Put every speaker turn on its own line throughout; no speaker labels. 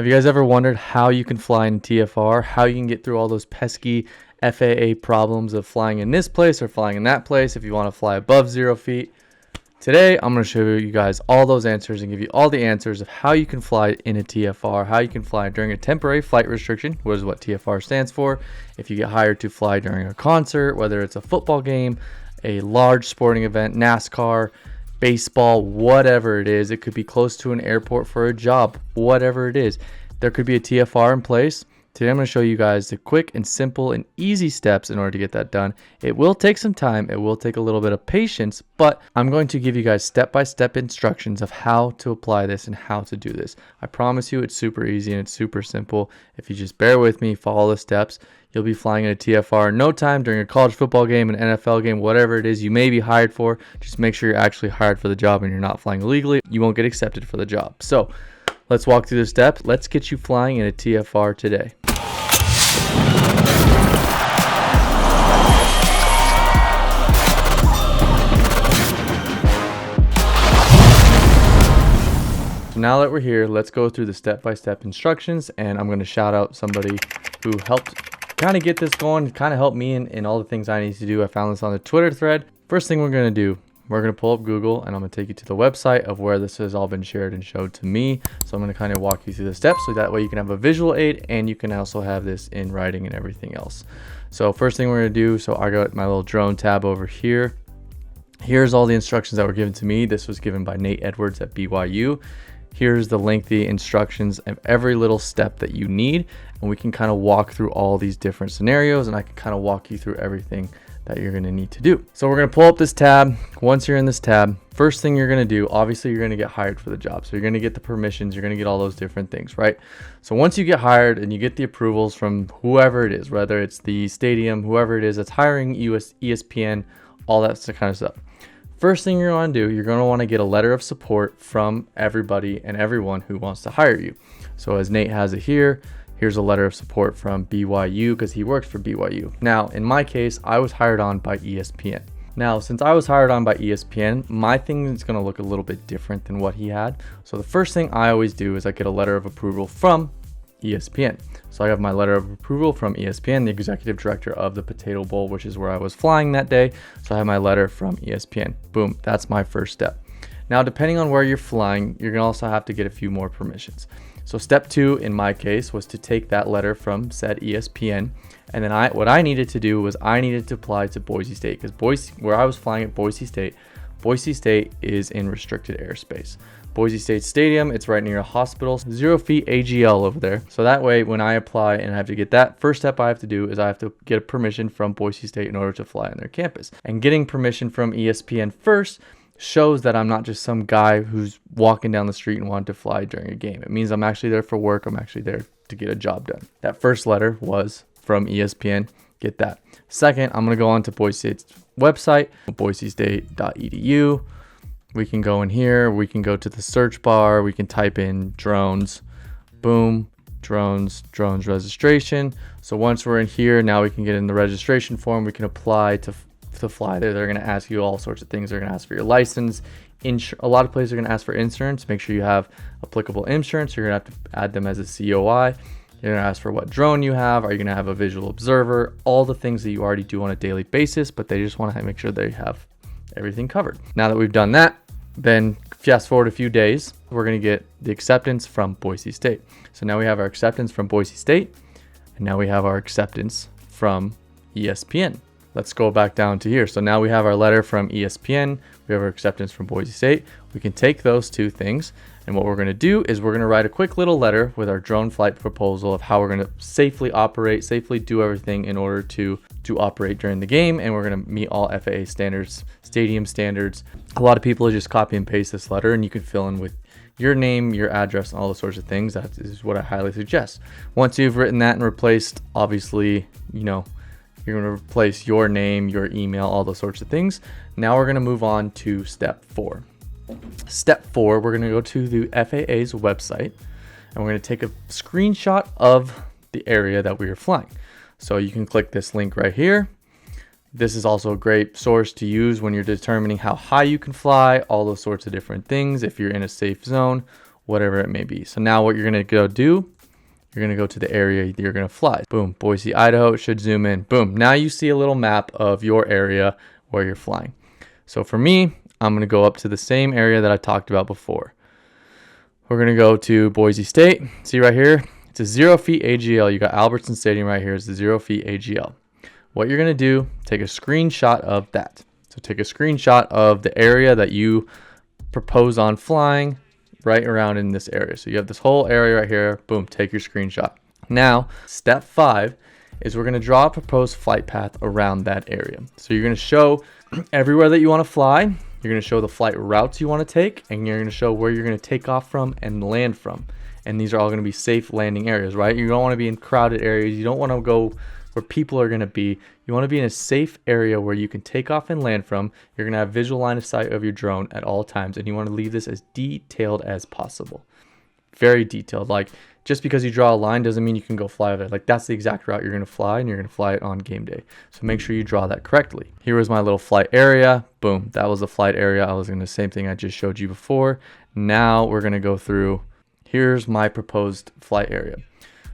Have you guys ever wondered how you can fly in TFR, how you can get through all those pesky FAA problems of flying in this place or flying in that place if you want to fly above 0 feet? Today, I'm going to show you guys all those answers and give you all the answers of how you can fly in a TFR, how you can fly during a temporary flight restriction, which is what TFR stands for. If you get hired to fly during a concert, whether it's a football game, a large sporting event, NASCAR, baseball, whatever it is. It could be close to an airport for a job, whatever it is. There could be a TFR in place. Today I'm going to show you guys the quick and simple and easy steps in order to get that done. It will take some time. It will take a little bit of patience, but I'm going to give you guys step-by-step instructions of how to apply this and how to do this. I promise you it's super easy and it's super simple. If you just bear with me, follow the steps, you'll be flying in a TFR in no time during a college football game, an NFL game, whatever it is you may be hired for. Just make sure you're actually hired for the job and you're not flying illegally. You won't get accepted for the job. So let's walk through the steps. Let's get you flying in a TFR today. So now that we're here, let's go through the step-by-step instructions, and I'm going to shout out somebody who helped kind of get this going, kind of helped me in all the things I need to do. I found this on the Twitter thread. First thing we're going to do, we're going to pull up Google, and I'm going to take you to the website of where this has all been shared and showed to me. So I'm going to kind of walk you through the steps so that way you can have a visual aid and you can also have this in writing and everything else. So first thing we're going to do, so I got my little drone tab over here. Here's all the instructions that were given to me. This was given by Nate Edwards at BYU. Here's the lengthy instructions of every little step that you need, and we can kind of walk through all these different scenarios, and I can kind of walk you through everything that you're going to need to do. So we're going to pull up this tab. Once you're in this tab, first thing you're going to do, obviously you're going to get hired for the job. So you're going to get the permissions, you're going to get all those different things, right? So once you get hired and you get the approvals from whoever it is, whether it's the stadium, whoever it is that's hiring you, ESPN, all that kind of stuff. First thing you're going to do, you're going to want to get a letter of support from everybody and everyone who wants to hire you. So as Nate has it here, here's a letter of support from BYU because he works for BYU. Now, in my case, I was hired on by ESPN. Now, since I was hired on by ESPN, my thing is going to look a little bit different than what he had. So the first thing I always do is I get a letter of approval from ESPN. So I have my letter of approval from ESPN, the executive director of the Potato Bowl, which is where I was flying that day. So I have my letter from ESPN. Boom, that's my first step. Now, depending on where you're flying, you're going to also have to get a few more permissions. So step 2 in my case was to take that letter from said ESPN, and then what I needed to do was I needed to apply to Boise State, because where I was flying at Boise State is in restricted airspace. Boise State Stadium, it's right near a hospital, 0 feet AGL over there. So that way when I apply and I have to get that, first step I have to do is I have to get a permission from Boise State in order to fly on their campus. And getting permission from ESPN first shows that I'm not just some guy who's walking down the street and wanted to fly during a game. It means I'm actually there for work. I'm actually there to get a job done. That first letter was from ESPN. Get that. Second, I'm going to go on to Boise State's website, boisestate.edu. We can go in here. We can go to the search bar. We can type in drones. Boom. Drones registration. So once we're in here, now we can get in the registration form. We can apply to fly there. They're going to ask you all sorts of things. They're going to ask for your license. A lot of places are going to ask for insurance. Make sure you have applicable insurance. You're going to have to add them as a COI. You're going to ask for what drone you have. Are you going to have a visual observer? All the things that you already do on a daily basis, but they just want to make sure they have everything covered. Now that we've done that, then fast forward a few days, we're going to get the acceptance from Boise State. So now we have our acceptance from Boise State, and now we have our acceptance from ESPN. Let's go back down to here. So now we have our letter from ESPN. We have our acceptance from Boise State. We can take those two things, and what we're going to do is we're going to write a quick little letter with our drone flight proposal of how we're going to safely operate, safely do everything in order to operate during the game, and we're going to meet all FAA standards, stadium standards. A lot of people just copy and paste this letter, and you can fill in with your name, your address, and all those sorts of things. That is what I highly suggest. Once you've written that and replaced, obviously, you're going to replace your name, your email, all those sorts of things. Now we're going to move on to step 4. Step 4, we're going to go to the FAA's website, and we're going to take a screenshot of the area that we are flying. So you can click this link right here. This is also a great source to use when you're determining how high you can fly, all those sorts of different things. If you're in a safe zone, whatever it may be. So now what you're going to go do, you're going to go to the area that you're going to fly. Boom, Boise, Idaho. It should zoom in. Boom. Now you see a little map of your area where you're flying. So for me, I'm going to go up to the same area that I talked about before. We're going to go to Boise State. See right here, it's a 0 feet AGL. You got Albertson Stadium right here. It's a 0 feet AGL. What you're going to do, take a screenshot of that. So take a screenshot of the area that you propose on flying right around in this area. So you have this whole area right here. Boom, take your screenshot. Now, step 5 is we're going to draw a proposed flight path around that area. So you're going to show everywhere that you want to fly. You're going to show the flight routes you want to take, and you're going to show where you're going to take off from and land from. And these are all going to be safe landing areas, right? You don't want to be in crowded areas. You don't want to go where people are going to be. You want to be in a safe area where you can take off and land from. You're going to have visual line of sight of your drone at all times, and you want to leave this as detailed as possible. Very detailed. Like, just because you draw a line doesn't mean you can go fly over it. Like, that's the exact route you're going to fly, and you're going to fly it on game day. So make sure you draw that correctly. Here was my little flight area. Boom, that was the flight area. I was going to same thing I just showed you before. Now we're going to go through, here's my proposed flight area.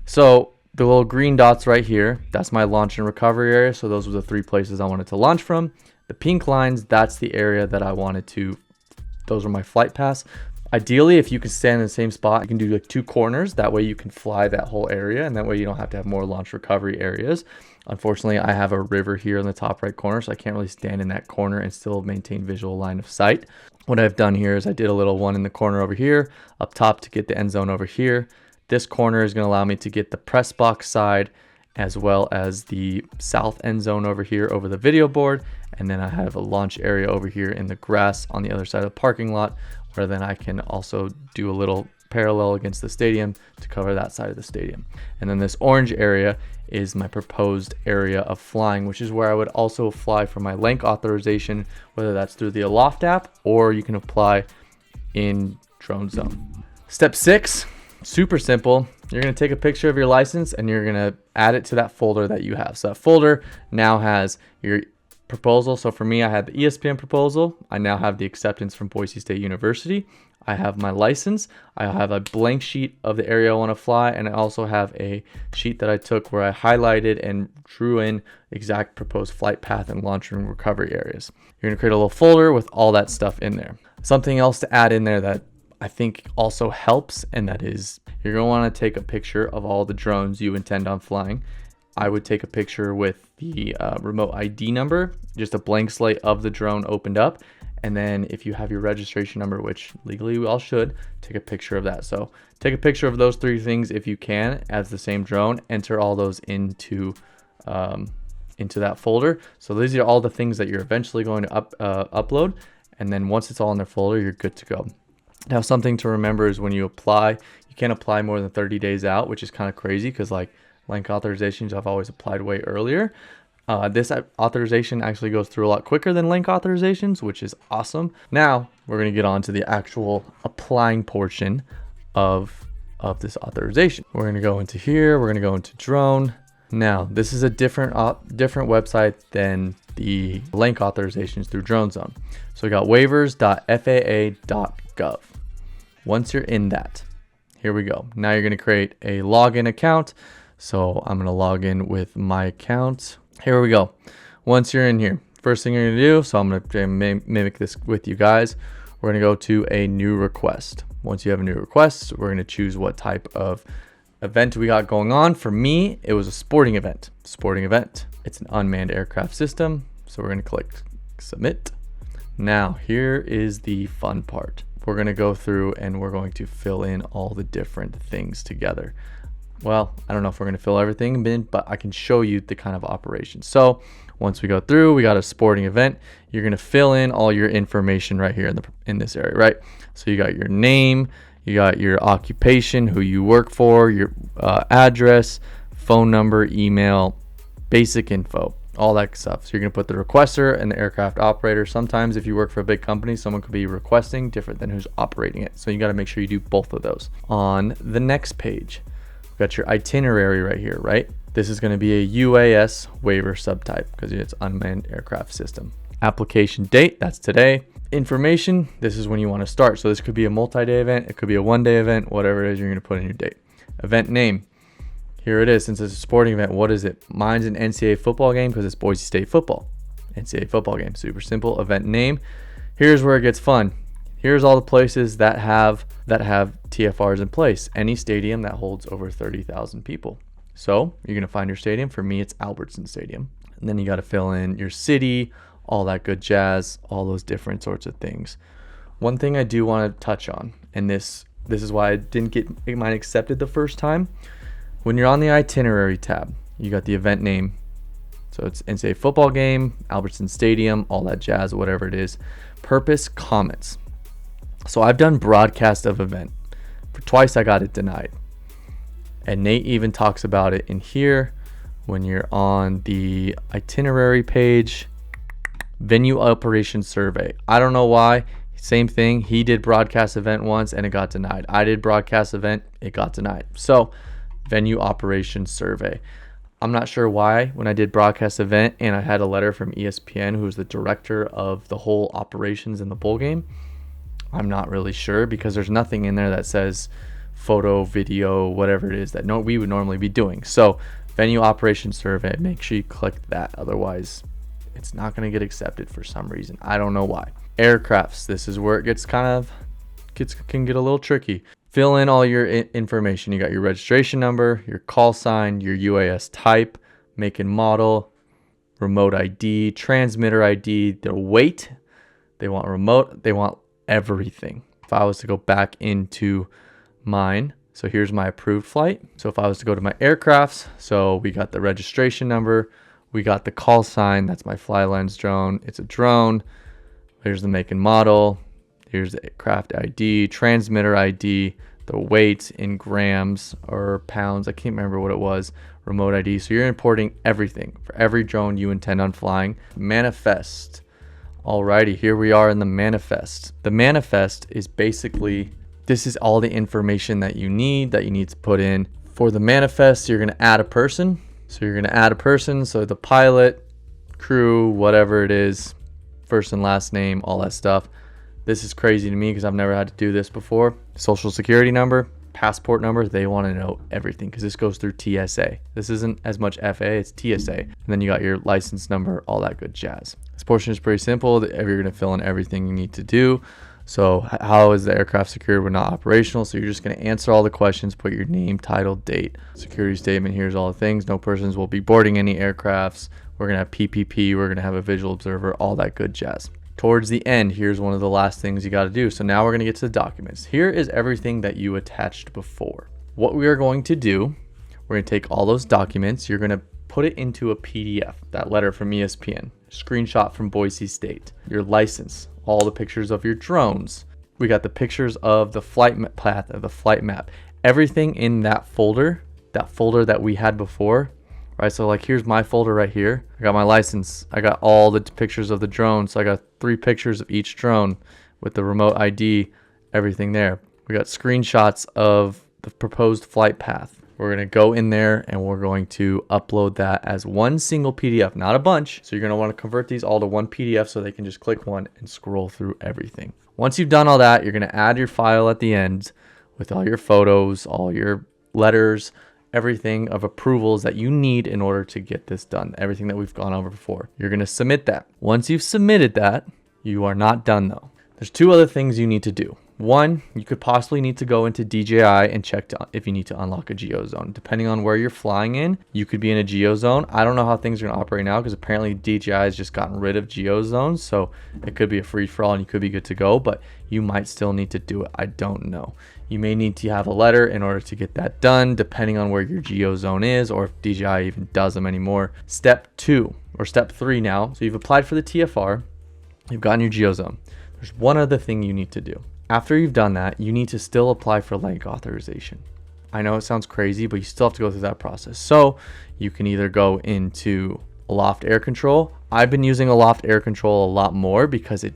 So the little green dots right here, that's my launch and recovery area. So those were the 3 places I wanted to launch from. The pink lines, that's the area that I wanted to, those are my flight paths. Ideally, if you can stand in the same spot, you can do like 2 corners. That way you can fly that whole area, and that way you don't have to have more launch recovery areas. Unfortunately, I have a river here in the top right corner, so I can't really stand in that corner and still maintain visual line of sight. What I've done here is I did a little one in the corner over here, up top to get the end zone over here. This corner is going to allow me to get the press box side as well as the south end zone over here over the video board. And then I have a launch area over here in the grass on the other side of the parking lot, where then I can also do a little parallel against the stadium to cover that side of the stadium. And then this orange area is my proposed area of flying, which is where I would also fly for my link authorization, whether that's through the Aloft app or you can apply in Drone Zone. Step 6, super simple. You're going to take a picture of your license and you're going to add it to that folder that you have. So that folder now has your proposal. So for me, I had the ESPN proposal. I now have the acceptance from Boise State University. I have my license. I have a blank sheet of the area I want to fly, and I also have a sheet that I took where I highlighted and drew in exact proposed flight path and launch and recovery areas. You're going to create a little folder with all that stuff in there. Something else to add in there that I think also helps, and that is you're going to want to take a picture of all the drones you intend on flying. I would take a picture with the remote ID number, just a blank slate of the drone opened up. And then if you have your registration number, which legally we all should, take a picture of that. So take a picture of those 3 things if you can as the same drone, enter all those into that folder. So these are all the things that you're eventually going to upload. And then once it's all in their folder, you're good to go. Now, something to remember is when you apply, you can't apply more than 30 days out, which is kind of crazy because like link authorizations, I've always applied way earlier. This authorization actually goes through a lot quicker than link authorizations, which is awesome. Now we're going to get on to the actual applying portion of this authorization. We're going to go into here. We're going to go into drone. Now this is a different website than the link authorizations through Drone Zone. So we got waivers.faa.gov. Once you're in that, here we go. Now you're going to create a login account. So I'm going to log in with my account. Here we go. Once you're in here, first thing you're going to do, so I'm going to mimic this with you guys. We're going to go to a new request. Once you have a new request, we're going to choose what type of event we got going on. For me, it was a sporting event. Sporting event. It's an unmanned aircraft system. So we're going to click submit. Now, here is the fun part. We're going to go through and we're going to fill in all the different things together. Well, I don't know if we're going to fill everything in, but I can show you the kind of operation. So once we go through, we got a sporting event. You're going to fill in all your information right here in this area, right? So you got your name, you got your occupation, who you work for, your address, phone number, email, basic info, all that stuff. So you're going to put the requester and the aircraft operator. Sometimes if you work for a big company, someone could be requesting different than who's operating it. So you got to make sure you do both of those. On the next page, we've got your itinerary right here, right? This is going to be a UAS waiver subtype because it's unmanned aircraft system. Application date, that's today. information, this is when you want to start. So this could be a multi-day event, it could be a one-day event, whatever it is you're going to put in your date. Event name, here it is. Since it's a sporting event, what is it? Mine's an NCAA football game because it's Boise State football. NCAA football game, super simple. Event name, here's where it gets fun. Here's all the places that have TFRs in place. Any stadium that holds over 30,000 people. So you're gonna find your stadium. For me, it's Albertson Stadium. And then you got to fill in your city, all that good jazz, all those different sorts of things. One thing I do want to touch on, and this is why I didn't get mine accepted the first time. When you're on the itinerary tab, you got the event name. So it's NCAA football game, Albertson Stadium, all that jazz, whatever it is. Purpose, comments. So I've done broadcast of event. For twice I got it denied. And Nate even talks about it in here. When you're on the itinerary page, venue operation survey. I don't know why. Same thing. He did broadcast event once and it got denied. I did broadcast event, it got denied. So venue operation survey. I'm not sure why. When I did broadcast event and I had a letter from ESPN, who's the director of the whole operations in the bowl game, I'm not really sure because there's nothing in there that says photo, video, whatever it is that we would normally be doing. So venue operation survey, make sure you click that. Otherwise, it's not going to get accepted for some reason. I don't know why. Aircrafts, this is where it gets can get a little tricky. Fill in all your information. You got your registration number, your call sign, your UAS type, make and model, remote ID, transmitter ID, their weight. They want remote, they want everything. If I was to go back into mine, so here's my approved flight. So if I was to go to my aircrafts, so we got the registration number, we got the call sign, that's my FlyLens drone. It's a drone. Here's the make and model. Here's the aircraft ID, transmitter ID, the weight in grams or pounds. I can't remember what it was. Remote ID. So you're importing everything for every drone you intend on flying. Manifest. Alrighty, here we are in the manifest. The manifest is basically, this is all the information that you need to put in. For the manifest, you're gonna add a person. So you're gonna add a person, so the pilot, crew, whatever it is, first and last name, all that stuff. This is crazy to me because I've never had to do this before. Social security number, passport number, they want to know everything because this goes through TSA. This isn't as much FAA, it's TSA. And then you got your license number, all that good jazz. This portion is pretty simple. You're going to fill in everything you need to do. So how is the aircraft secured when not operational? So you're just going to answer all the questions, put your name, title, date, security statement. Here's all the things. No persons will be boarding any aircrafts. We're going to have PPP. We're going to have a visual observer, all that good jazz. Towards the end, here's one of the last things you got to do. So now we're going to get to the documents. Here is everything that you attached before. What we are going to do, we're going to take all those documents. You're going to put it into a PDF, that letter from ESPN, screenshot from Boise State, your license, all the pictures of your drones. We got the pictures of the flight path, of the flight map, everything in that folder that we had before. Right, so like here's my folder right here. I got my license. I got all the pictures of the drone. So I got 3 pictures of each drone with the remote ID, everything there. We got screenshots of the proposed flight path. We're going to go in there and we're going to upload that as one single PDF, not a bunch. So you're going to want to convert these all to one PDF so they can just click one and scroll through everything. Once you've done all that, you're going to add your file at the end with all your photos, all your letters, everything of approvals that you need in order to get this done. Everything that we've gone over before. You're going to submit that. Once you've submitted that, you are not done though. There's 2 other things you need to do. One, you could possibly need to go into DJI and check if you need to unlock a geo zone. Depending on where you're flying in, you could be in a geo zone. I don't know how things are going to operate now because apparently DJI has just gotten rid of geo zones. So it could be a free for all and you could be good to go, but you might still need to do it. I don't know. You may need to have a letter in order to get that done, depending on where your geo zone is or if DJI even does them anymore. Step 2 or step 3 now. So you've applied for the TFR. You've gotten your geo zone. There's one other thing you need to do. After you've done that, you need to still apply for leg authorization. I know it sounds crazy, but you still have to go through that process. So you can either go into Aloft Air Control. I've been using Aloft Air Control a lot more because it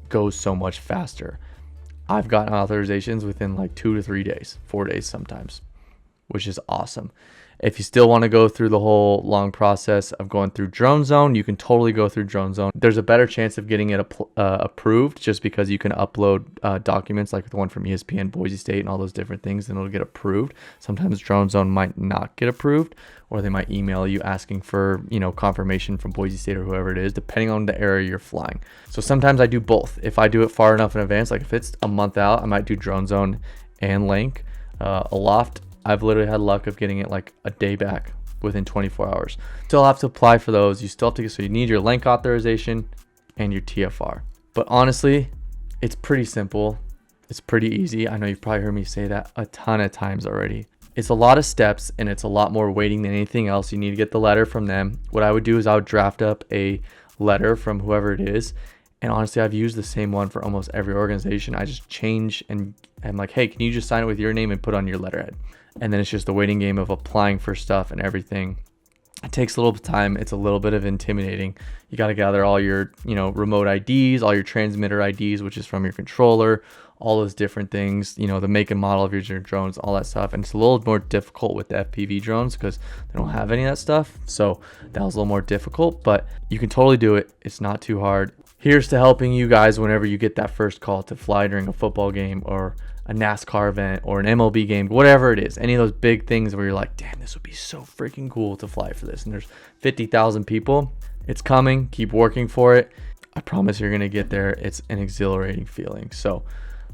goes so much faster. I've gotten authorizations within like 2 to 3 days, 4 days sometimes. which is awesome. If you still want to go through the whole long process of going through Drone Zone, you can totally go through Drone Zone. There's a better chance of getting it approved just because you can upload documents like the one from ESPN, Boise State, and all those different things, and it'll get approved. Sometimes Drone Zone might not get approved, or they might email you asking for, confirmation from Boise State or whoever it is, depending on the area you're flying. So sometimes I do both. If I do it far enough in advance, like if it's a month out, I might do Drone Zone and Link. Aloft, I've literally had luck of getting it like a day back within 24 hours. Still have to apply for those. You still have to get, so you need your link authorization and your TFR. But honestly, it's pretty simple. It's pretty easy. I know you've probably heard me say that a ton of times already. It's a lot of steps and it's a lot more waiting than anything else. You need to get the letter from them. What I would do is I would draft up a letter from whoever it is. And honestly, I've used the same one for almost every organization. I just change and I'm like, hey, can you just sign it with your name and put on your letterhead? And then it's just the waiting game of applying for stuff and everything. It takes a little bit of time. It's a little bit of intimidating. You got to gather all your, remote IDs, all your transmitter IDs, which is from your controller, all those different things, the make and model of your drones, all that stuff. And it's a little more difficult with the FPV drones because they don't have any of that stuff. So that was a little more difficult, but you can totally do it. It's not too hard. Here's to helping you guys whenever you get that first call to fly during a football game or a NASCAR event or an MLB game, whatever it is, any of those big things where you're like, damn, this would be so freaking cool to fly for this. And there's 50,000 people. It's coming. Keep working for it. I promise you're going to get there. It's an exhilarating feeling. So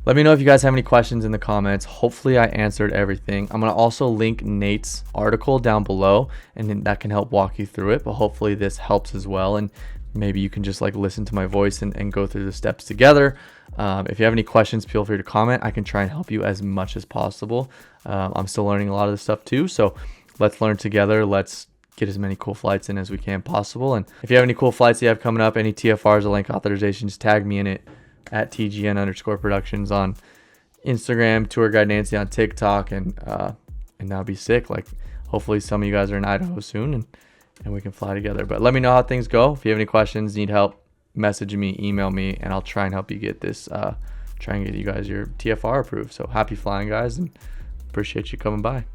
let me know if you guys have any questions in the comments. Hopefully I answered everything. I'm going to also link Nate's article down below, and then that can help walk you through it. But hopefully this helps as well. And maybe you can just like listen to my voice and go through the steps together. If you have any questions, feel free to comment. I can try and help you as much as possible. I'm still learning a lot of this stuff too. So let's learn together. Let's get as many cool flights in as we can possible. And if you have any cool flights you have coming up, any TFRs or link authorizations, tag me in it at TGN_productions on Instagram, Tour Guide Nancy on TikTok, and that'll be sick. Like hopefully some of you guys are in Idaho soon and we can fly together. But let me know how things go. If you have any questions, need help, message me, email me, and I'll try and help you get this, try and get you guys your TFR approved. So happy flying, guys, and appreciate you coming by.